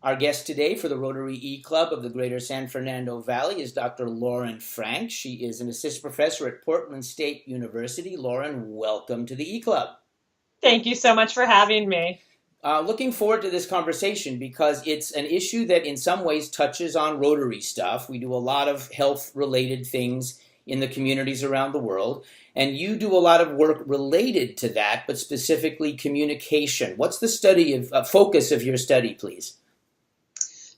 Our guest today for the Rotary E-Club of the Greater San Fernando Valley is Dr. Lauren Frank. She is an assistant professor at Portland State University. Lauren, welcome to the E-Club. Thank you so much for having me. Looking forward to this conversation because it's an issue that in some ways touches on Rotary stuff. We do a lot of health-related things in the communities around the world, and you do a lot of work related to that, but specifically communication. What's the focus of your study, please?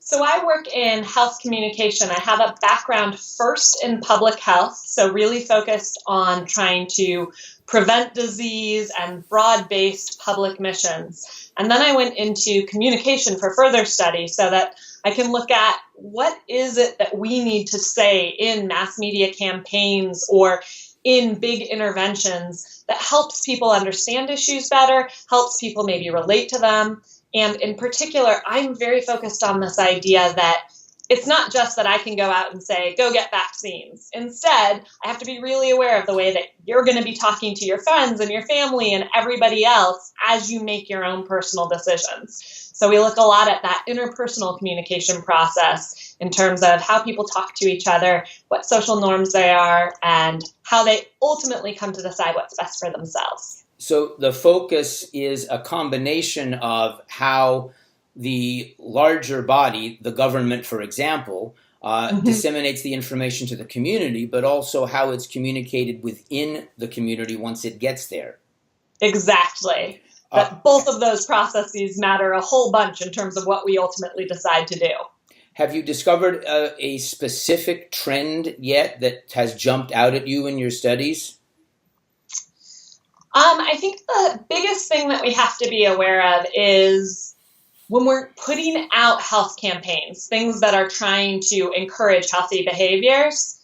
So I work in health communication. I have a background first in public health, so really focused on trying to prevent disease and broad-based public missions. And then I went into communication for further study so that I can look at what is it that we need to say in mass media campaigns or in big interventions that helps people understand issues better, helps people maybe relate to them. And in particular, I'm very focused on this idea that it's not just that I can go out and say, go get vaccines. Instead, I have to be really aware of the way that you're going to be talking to your friends and your family and everybody else as you make your own personal decisions. So we look a lot at that interpersonal communication process in terms of how people talk to each other, what social norms they are, and how they ultimately come to decide what's best for themselves. So the focus is a combination of how the larger body, the government, for example, disseminates the information to the community, but also how it's communicated within the community once it gets there. Exactly. But both of those processes matter a whole bunch in terms of what we ultimately decide to do. Have you discovered a specific trend yet that has jumped out at you in your studies? I think the biggest thing that we have to be aware of is when we're putting out health campaigns, things that are trying to encourage healthy behaviors,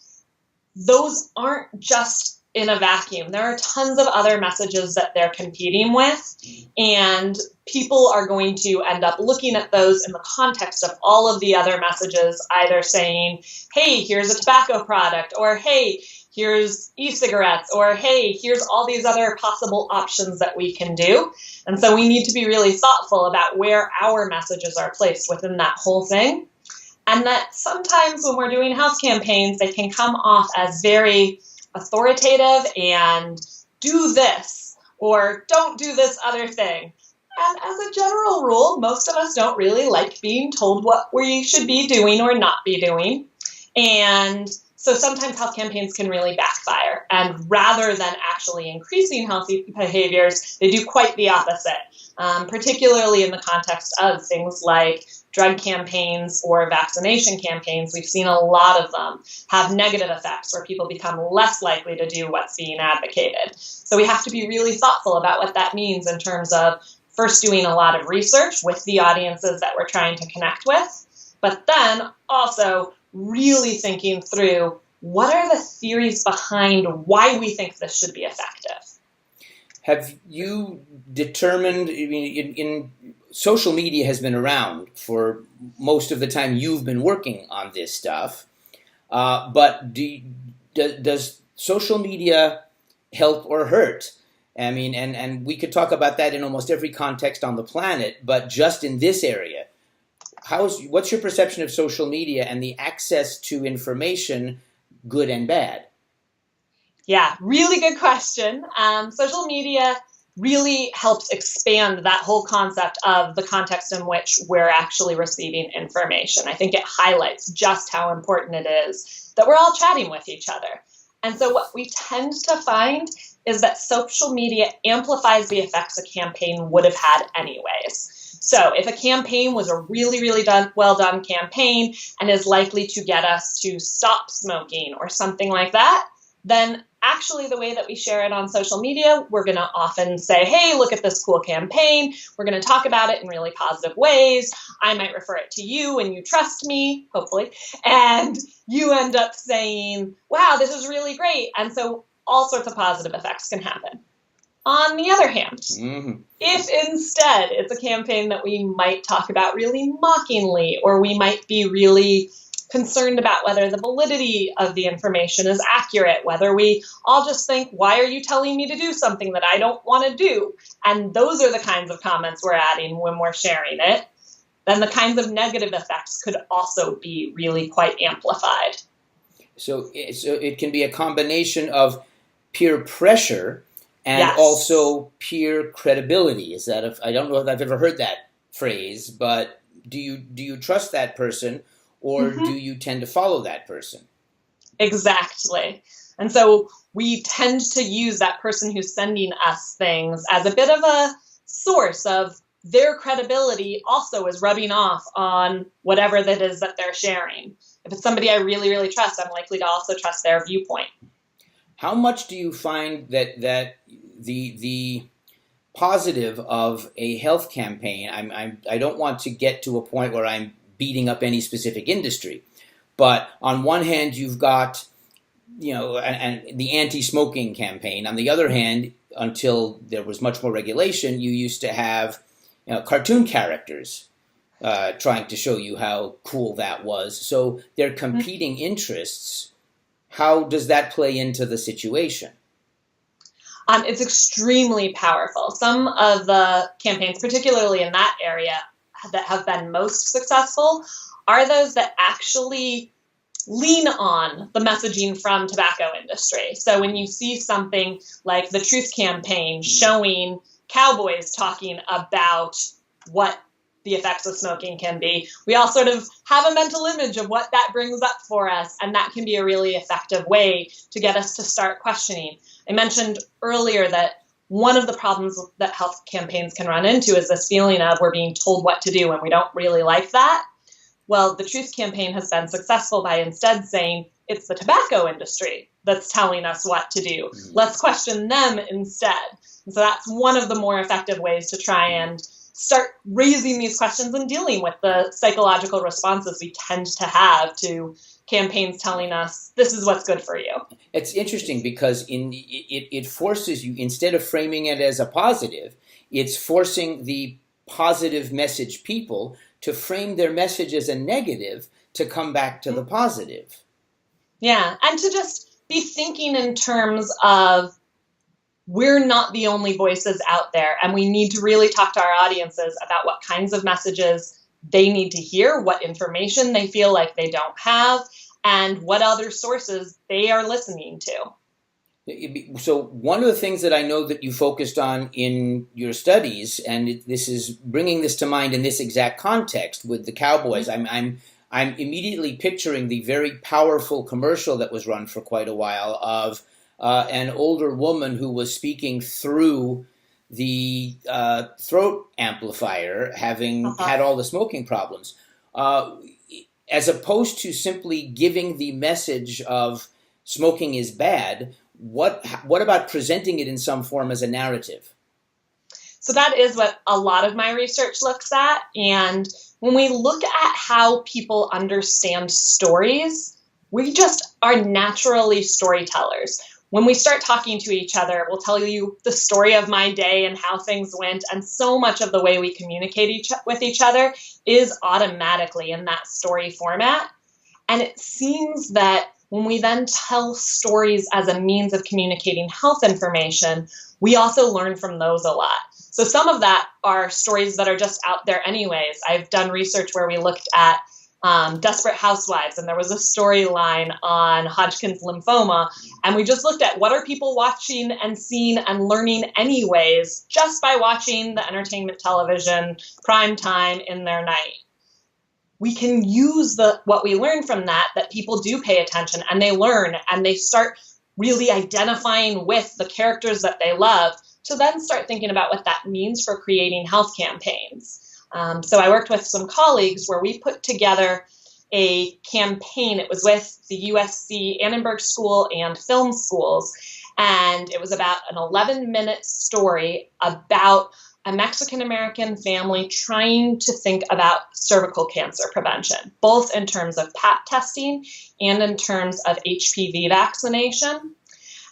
those aren't just in a vacuum. There are tons of other messages that they're competing with, and people are going to end up looking at those in the context of all of the other messages, either saying, hey, here's a tobacco product, or hey, here's e-cigarettes, or hey, here's all these other possible options that we can do. And so we need to be really thoughtful about where our messages are placed within that whole thing. And that sometimes when we're doing health campaigns, they can come off as very authoritative and do this, or don't do this other thing. And as a general rule, most of us don't really like being told what we should be doing or not be doing. And so sometimes health campaigns can really backfire, and rather than actually increasing healthy behaviors, they do quite the opposite, particularly in the context of things like drug campaigns or vaccination campaigns. We've seen a lot of them have negative effects where people become less likely to do what's being advocated. So we have to be really thoughtful about what that means in terms of first doing a lot of research with the audiences that we're trying to connect with, but then also really thinking through what are the theories behind why we think this should be effective. Have you determined, I mean, in social media has been around for most of the time you've been working on this stuff, but does social media help or hurt? I mean, and we could talk about that in almost every context on the planet, but just in this area, what's your perception of social media and the access to information, good and bad? Yeah, really good question. Social media really helps expand that whole concept of the context in which we're actually receiving information. I think it highlights just how important it is that we're all chatting with each other. And so what we tend to find is that social media amplifies the effects a campaign would have had anyways. So if a campaign was a really, really well done campaign and is likely to get us to stop smoking or something like that, then actually the way that we share it on social media, we're going to often say, hey, look at this cool campaign. We're going to talk about it in really positive ways. I might refer it to you and you trust me, hopefully. And you end up saying, wow, this is really great. And so all sorts of positive effects can happen. On the other hand, if instead it's a campaign that we might talk about really mockingly, or we might be really concerned about whether the validity of the information is accurate, whether we all just think, why are you telling me to do something that I don't want to do? And those are the kinds of comments we're adding when we're sharing it. then the kinds of negative effects could also be really quite amplified. So it can be a combination of peer pressure and Yes. also peer credibility. Is that I don't know if I've ever heard that phrase, but do you trust that person, or do you tend to follow that person? Exactly. And so we tend to use that person who's sending us things as a bit of a source of their credibility also is rubbing off on whatever that is that they're sharing. If it's somebody I really, really trust, I'm likely to also trust their viewpoint. How much do you find that the positive of a health campaign? I don't want to get to a point where I'm beating up any specific industry, but on one hand you've got and the anti-smoking campaign. On the other hand, until there was much more regulation, you used to have cartoon characters trying to show you how cool that was. So they're competing interests. How does that play into the situation? It's extremely powerful. Some of the campaigns, particularly in that area, that have been most successful are those that actually lean on the messaging from tobacco industry. So when you see something like the Truth Campaign showing cowboys talking about what the effects of smoking can be, we all sort of have a mental image of what that brings up for us, and that can be a really effective way to get us to start questioning. I mentioned earlier that one of the problems that health campaigns can run into is this feeling of we're being told what to do and we don't really like that. Well, the Truth Campaign has been successful by instead saying it's the tobacco industry that's telling us what to do. Let's question them instead. And so that's one of the more effective ways to try and start raising these questions and dealing with the psychological responses we tend to have to campaigns telling us this is what's good for you. It's interesting because it forces you, instead of framing it as a positive, it's forcing the positive message people to frame their message as a negative to come back to the positive. Yeah, and to just be thinking in terms of we're not the only voices out there, and we need to really talk to our audiences about what kinds of messages they need to hear, what information they feel like they don't have, and what other sources they are listening to. So one of the things that I know that you focused on in your studies, and this is bringing this to mind in this exact context with the cowboys, I'm immediately picturing the very powerful commercial that was run for quite a while of an older woman who was speaking through the throat amplifier, having had all the smoking problems, as opposed to simply giving the message of smoking is bad. What about presenting it in some form as a narrative? So that is what a lot of my research looks at. And when we look at how people understand stories, we just are naturally storytellers. When we start talking to each other, we'll tell you the story of my day and how things went. And so much of the way we communicate with each other is automatically in that story format. And it seems that when we then tell stories as a means of communicating health information, we also learn from those a lot. So some of that are stories that are just out there anyways. I've done research where we looked at Desperate Housewives, and there was a storyline on Hodgkin's lymphoma, and we just looked at what are people watching and seeing and learning anyways just by watching the entertainment television prime time in their night. We can use what we learn from that people do pay attention and they learn and they start really identifying with the characters that they love to then start thinking about what that means for creating health campaigns. So I worked with some colleagues where we put together a campaign. It was with the USC Annenberg School and film schools, and it was about an 11-minute story about a Mexican-American family trying to think about cervical cancer prevention, both in terms of Pap testing and in terms of HPV vaccination.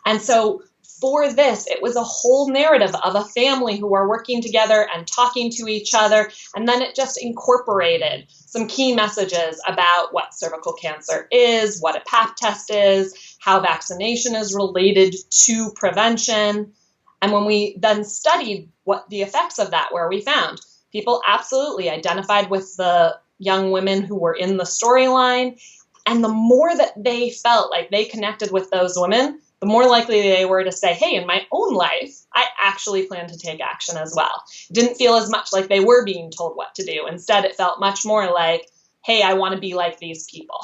And so for this, it was a whole narrative of a family who are working together and talking to each other, and then it just incorporated some key messages about what cervical cancer is, what a Pap test is, how vaccination is related to prevention. And when we then studied what the effects of that were, we found people absolutely identified with the young women who were in the storyline. And the more that they felt like they connected with those women, the more likely they were to say, hey, in my own life, I actually plan to take action as well. It didn't feel as much like they were being told what to do. Instead, it felt much more like, hey, I want to be like these people.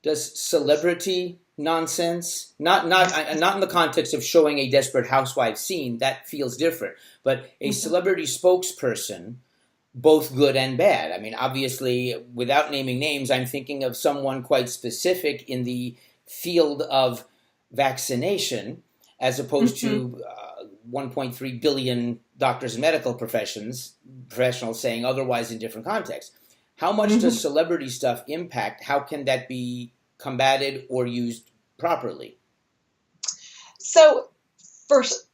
Does celebrity nonsense, not in the context of showing a Desperate Housewives scene, that feels different, but a celebrity spokesperson, both good and bad. I mean, obviously, without naming names, I'm thinking of someone quite specific in the field of vaccination, as opposed to 1.3 billion doctors and medical professionals saying otherwise in different contexts. How much does celebrity stuff impact? How can that be combated or used properly? So, first,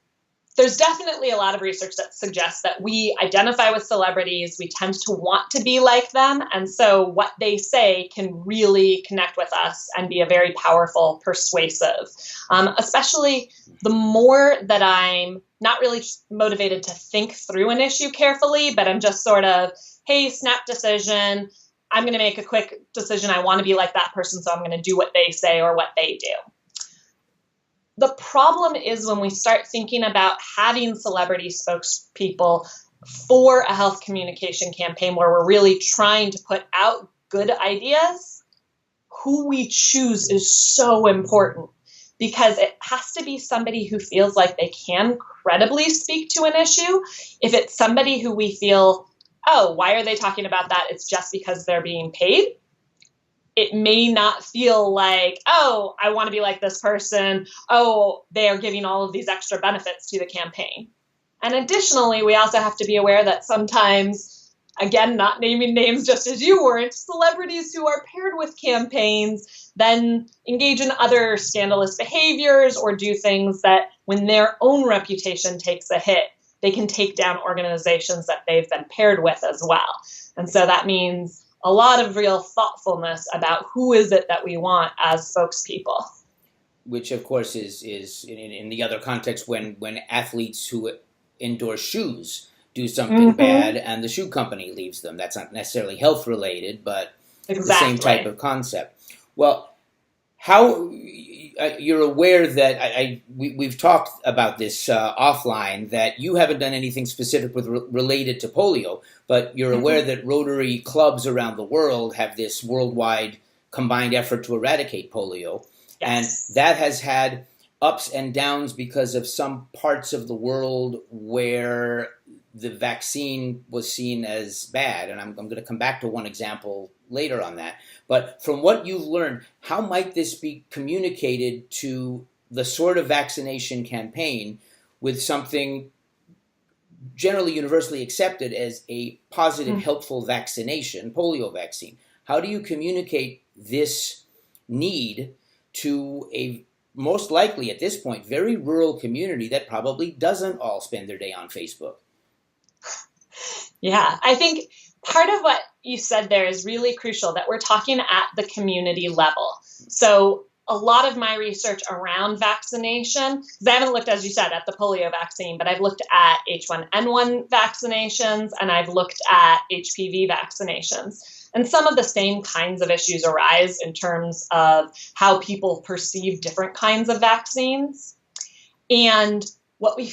there's definitely a lot of research that suggests that we identify with celebrities, we tend to want to be like them, and so what they say can really connect with us and be a very powerful persuasive. Especially the more that I'm not really motivated to think through an issue carefully, but I'm just sort of, hey, snap decision, I'm going to make a quick decision, I want to be like that person, so I'm going to do what they say or what they do. The problem is when we start thinking about having celebrity spokespeople for a health communication campaign where we're really trying to put out good ideas, who we choose is so important because it has to be somebody who feels like they can credibly speak to an issue. If it's somebody who we feel, oh, why are they talking about that? It's just because they're being paid. It may not feel like, oh, I want to be like this person. Oh, they are giving all of these extra benefits to the campaign. And additionally, we also have to be aware that sometimes, again, not naming names just as you weren't, celebrities who are paired with campaigns then engage in other scandalous behaviors or do things that when their own reputation takes a hit, they can take down organizations that they've been paired with as well. And so that means a lot of real thoughtfulness about who is it that we want as spokespeople. Which, of course, is in the other context when athletes who endorse shoes do something bad and the shoe company leaves them. That's not necessarily health related, but the same type of concept. Well, how you're aware that we've talked about this offline, that you haven't done anything specific with related to polio, but you're aware that Rotary clubs around the world have this worldwide combined effort to eradicate polio. Yes. And that has had ups and downs because of some parts of the world where the vaccine was seen as bad. And I'm going to come back to one example later on that. But from what you've learned, how might this be communicated to the sort of vaccination campaign with something generally universally accepted as a positive, helpful vaccination, polio vaccine? How do you communicate this need to a most likely at this point very rural community that probably doesn't all spend their day on Facebook? Yeah, I think part of what you said there is really crucial, that we're talking at the community level. So a lot of my research around vaccination, because I haven't looked, as you said, at the polio vaccine, but I've looked at H1N1 vaccinations and I've looked at HPV vaccinations. And some of the same kinds of issues arise in terms of how people perceive different kinds of vaccines. And what we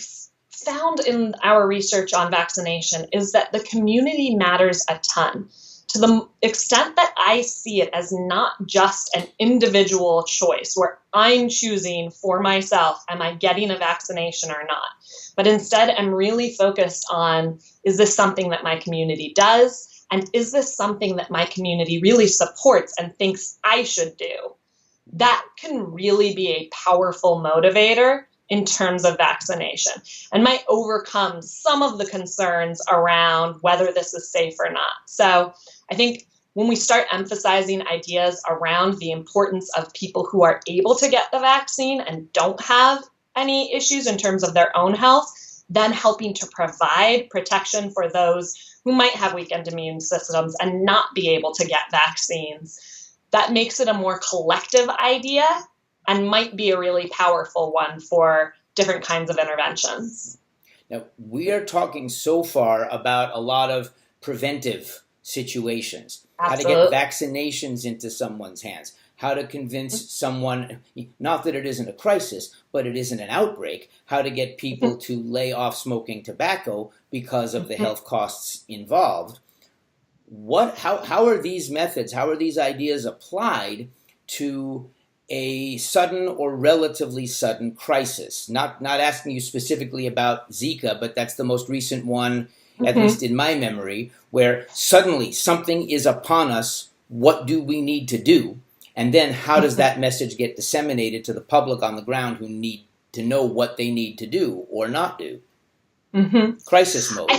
found in our research on vaccination is that the community matters a ton, to the extent that I see it as not just an individual choice where I'm choosing for myself, am I getting a vaccination or not? But instead, I'm really focused on, is this something that my community does? And is this something that my community really supports and thinks I should do? That can really be a powerful motivator in terms of vaccination and might overcome some of the concerns around whether this is safe or not. So I think when we start emphasizing ideas around the importance of people who are able to get the vaccine and don't have any issues in terms of their own health, then helping to provide protection for those who might have weakened immune systems and not be able to get vaccines, that makes it a more collective idea and might be a really powerful one for different kinds of interventions. Now, we are talking so far about a lot of preventive situations, how to get Absolutely. vaccinations into someone's hands, how to convince someone, not that it isn't a crisis, but it isn't an outbreak, how to get people to lay off smoking tobacco because of the health costs involved. How are these methods, how are these ideas applied to a sudden or relatively sudden crisis? Not asking you specifically about Zika, but that's the most recent one, at least in my memory, where suddenly something is upon us. What do we need to do? And then how does that message get disseminated to the public on the ground who need to know what they need to do or not do? Crisis mode.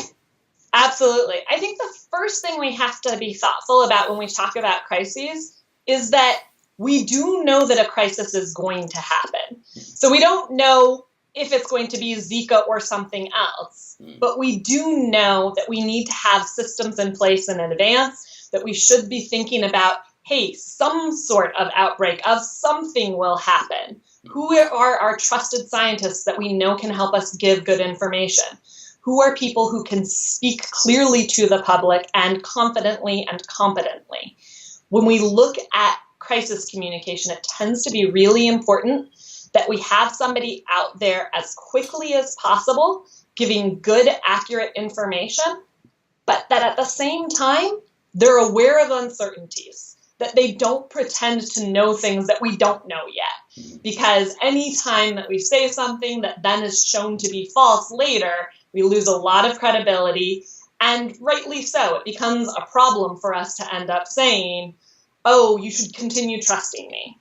Absolutely. I think the first thing we have to be thoughtful about when we talk about crises is that we do know that a crisis is going to happen. So we don't know if it's going to be Zika or something else, but we do know that we need to have systems in place in advance, that we should be thinking about, hey, some sort of outbreak of something will happen. Who are our trusted scientists that we know can help us give good information? Who are people who can speak clearly to the public and confidently and competently? When we look at crisis communication, it tends to be really important that we have somebody out there as quickly as possible giving good, accurate information, but that at the same time, they're aware of uncertainties, that they don't pretend to know things that we don't know yet. Because any time that we say something that then is shown to be false later, we lose a lot of credibility, and rightly so. It becomes a problem for us to end up saying, oh, you should continue trusting me.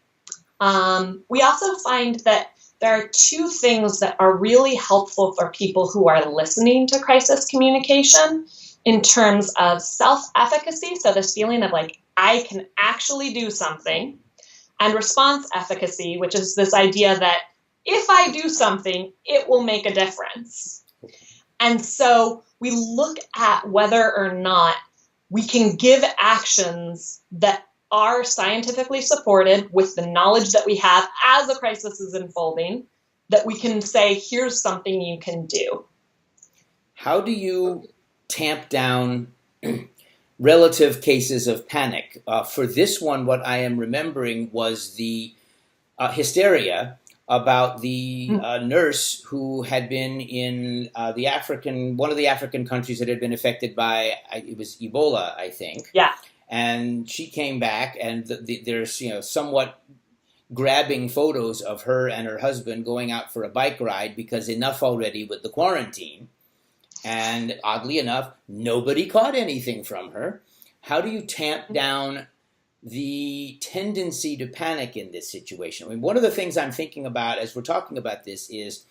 We also find that there are two things that are really helpful for people who are listening to crisis communication in terms of self-efficacy, so this feeling of like, I can actually do something, and response efficacy, which is this idea that if I do something, it will make a difference. And so we look at whether or not we can give actions that are scientifically supported with the knowledge that we have as a crisis is unfolding, that we can say, here's something you can do. How do you tamp down relative cases of panic? For this one, what I am remembering was the hysteria about the nurse who had been in one of the African countries that had been affected by, it was Ebola, I think. Yeah. And she came back, and there's somewhat grabbing photos of her and her husband going out for a bike ride because enough already with the quarantine. And oddly enough, nobody caught anything from her. How do you tamp down the tendency to panic in this situation? I mean, one of the things I'm thinking about as we're talking about this is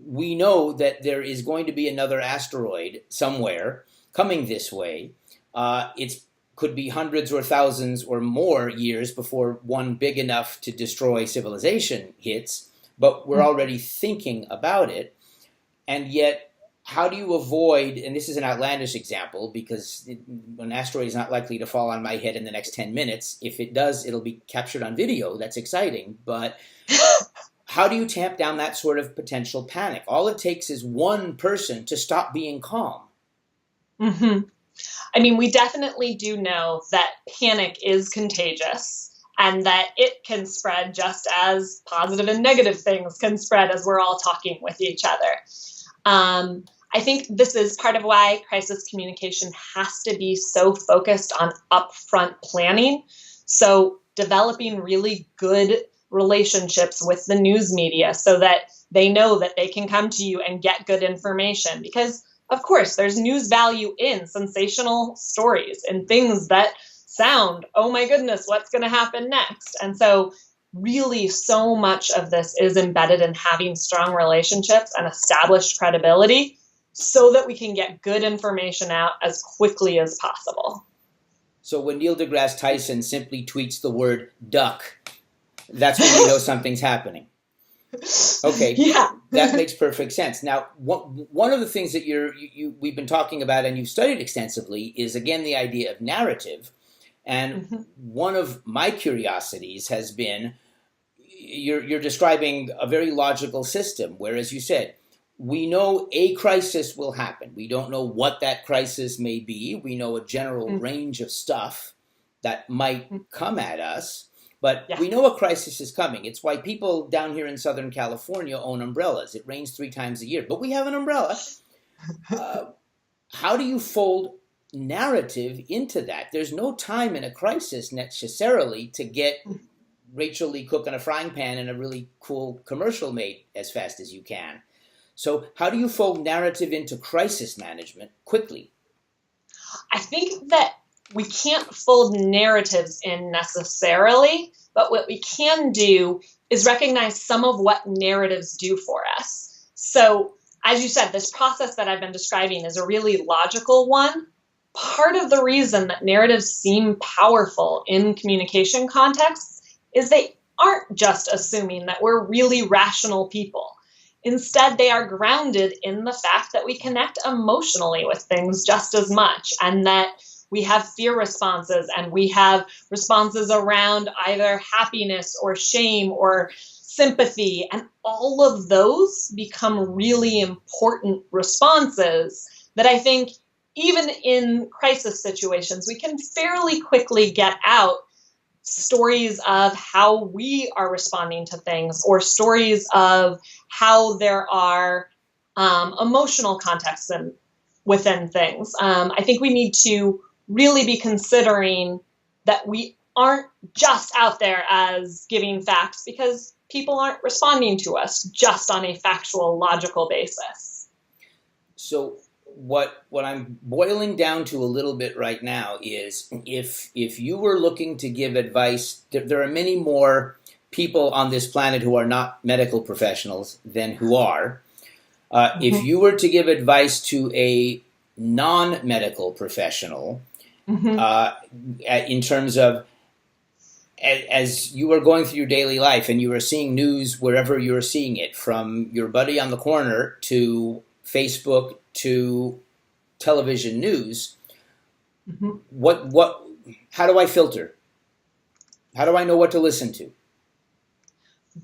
we know that there is going to be another asteroid somewhere coming this way. It could be hundreds or thousands or more years before one big enough to destroy civilization hits, but we're already thinking about it. And yet, how do you avoid, and this is an outlandish example because an asteroid is not likely to fall on my head in the next 10 minutes. If it does, it'll be captured on video. That's exciting. But how do you tamp down that sort of potential panic? All it takes is one person to stop being calm. I mean, we definitely do know that panic is contagious and that it can spread just as positive and negative things can spread as we're all talking with each other. I think this is part of why crisis communication has to be so focused on upfront planning. So developing really good relationships with the news media so that they know that they can come to you and get good information. Because, of course, there's news value in sensational stories and things that sound, oh my goodness, what's going to happen next? And so really so much of this is embedded in having strong relationships and established credibility so that we can get good information out as quickly as possible. So when Neil deGrasse Tyson simply tweets the word duck, that's when you know something's happening. Okay, yeah. That makes perfect sense. Now, one of the things that we've been talking about and you've studied extensively is, again, the idea of narrative. And one of my curiosities has been, you're describing a very logical system, where, as you said, we know a crisis will happen. We don't know what that crisis may be. We know a general range of stuff that might come at us, but we know a crisis is coming. It's why people down here in Southern California own umbrellas. It rains 3 times a year, but we have an umbrella. How do you fold narrative into that? There's no time in a crisis necessarily to get Rachel Lee Cook in a frying pan and a really cool commercial made as fast as you can. So how do you fold narrative into crisis management quickly? I think that we can't fold narratives in necessarily, but what we can do is recognize some of what narratives do for us. So as you said, this process that I've been describing is a really logical one. Part of the reason that narratives seem powerful in communication contexts is they aren't just assuming that we're really rational people. Instead, they are grounded in the fact that we connect emotionally with things just as much, and that we have fear responses and we have responses around either happiness or shame or sympathy, and all of those become really important responses that I think even in crisis situations, we can fairly quickly get out stories of how we are responding to things, or stories of how there are emotional contexts within things. I think we need to really be considering that we aren't just out there as giving facts, because people aren't responding to us just on a factual, logical basis. So what I'm boiling down to a little bit right now is if you were looking to give advice, there are many more people on this planet who are not medical professionals than who are. If you were to give advice to a non-medical professional, in terms of as you were going through your daily life and you were seeing news wherever you were seeing it, from your buddy on the corner to Facebook to television news, how do I filter? How do I know what to listen to?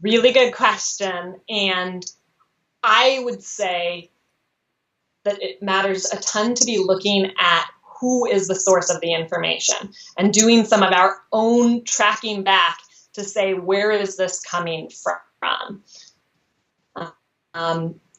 Really good question. And I would say that it matters a ton to be looking at who is the source of the information and doing some of our own tracking back to say, where is this coming from?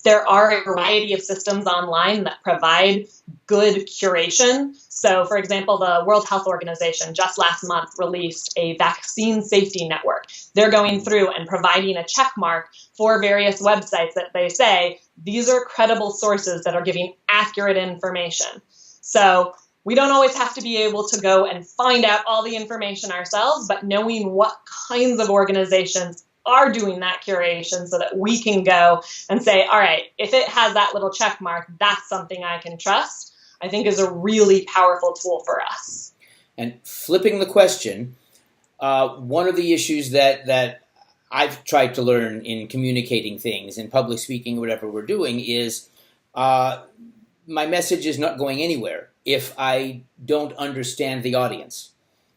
There are a variety of systems online that provide good curation. So, for example, the World Health Organization just last month released a vaccine safety network. They're going through and providing a check mark for various websites that they say, these are credible sources that are giving accurate information. So we don't always have to be able to go and find out all the information ourselves, but knowing what kinds of organizations are doing that curation so that we can go and say, all right, if it has that little check mark, that's something I can trust, I think is a really powerful tool for us. And flipping the question, one of the issues that I've tried to learn in communicating things, in public speaking, whatever we're doing, is my message is not going anywhere if I don't understand the audience.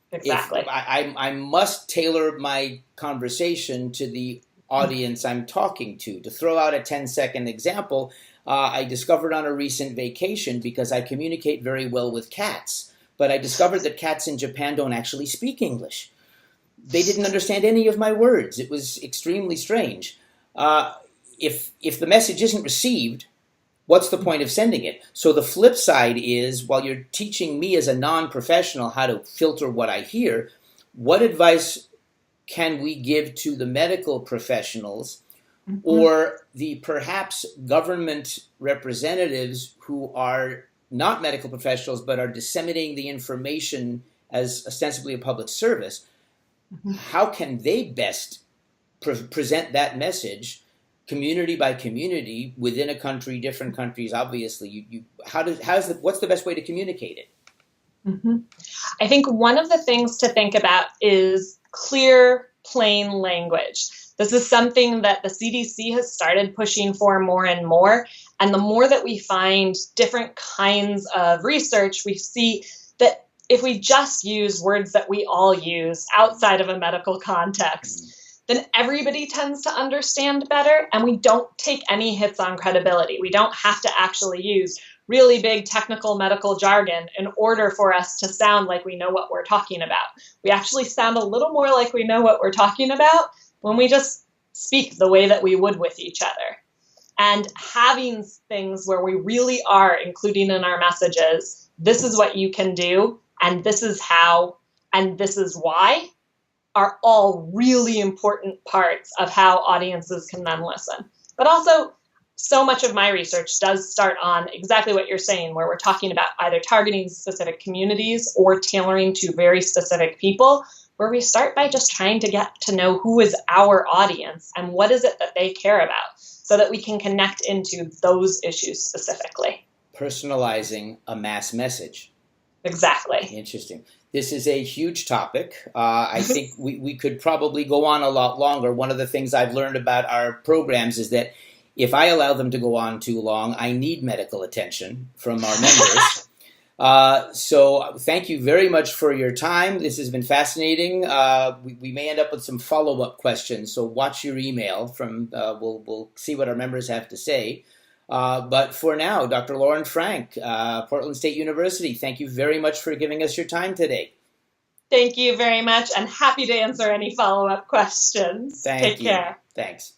Exactly. I must tailor my conversation to the audience I'm talking to. To throw out a 10-second example, I discovered on a recent vacation, because I communicate very well with cats, but I discovered that cats in Japan don't actually speak English. They didn't understand any of my words. It was extremely strange. If the message isn't received, what's the point of sending it? So the flip side is, while you're teaching me as a non-professional how to filter what I hear, what advice can we give to the medical professionals or the perhaps government representatives who are not medical professionals but are disseminating the information as ostensibly a public service? How can they best present that message, community by community, within a country, different countries? Obviously, what's the best way to communicate it? I think one of the things to think about is clear, plain language. This is something that the CDC has started pushing for more and more. And the more that we find different kinds of research, we see that if we just use words that we all use outside of a medical context, then everybody tends to understand better, and we don't take any hits on credibility. We don't have to actually use really big technical medical jargon in order for us to sound like we know what we're talking about. We actually sound a little more like we know what we're talking about when we just speak the way that we would with each other. And having things where we really are including in our messages, this is what you can do, and this is how, and this is why, are all really important parts of how audiences can then listen. But also, so much of my research does start on exactly what you're saying, where we're talking about either targeting specific communities or tailoring to very specific people, where we start by just trying to get to know who is our audience and what is it that they care about, so that we can connect into those issues specifically. Personalizing a mass message. Exactly. Interesting. This is a huge topic. I think we could probably go on a lot longer. One of the things I've learned about our programs is that if I allow them to go on too long, I need medical attention from our members. So thank you very much for your time. This has been fascinating. We may end up with some follow-up questions, so watch your email. We'll see what our members have to say. But for now, Dr. Lauren Frank, Portland State University, thank you very much for giving us your time today. Thank you very much, and happy to answer any follow-up questions. Take care. Thanks.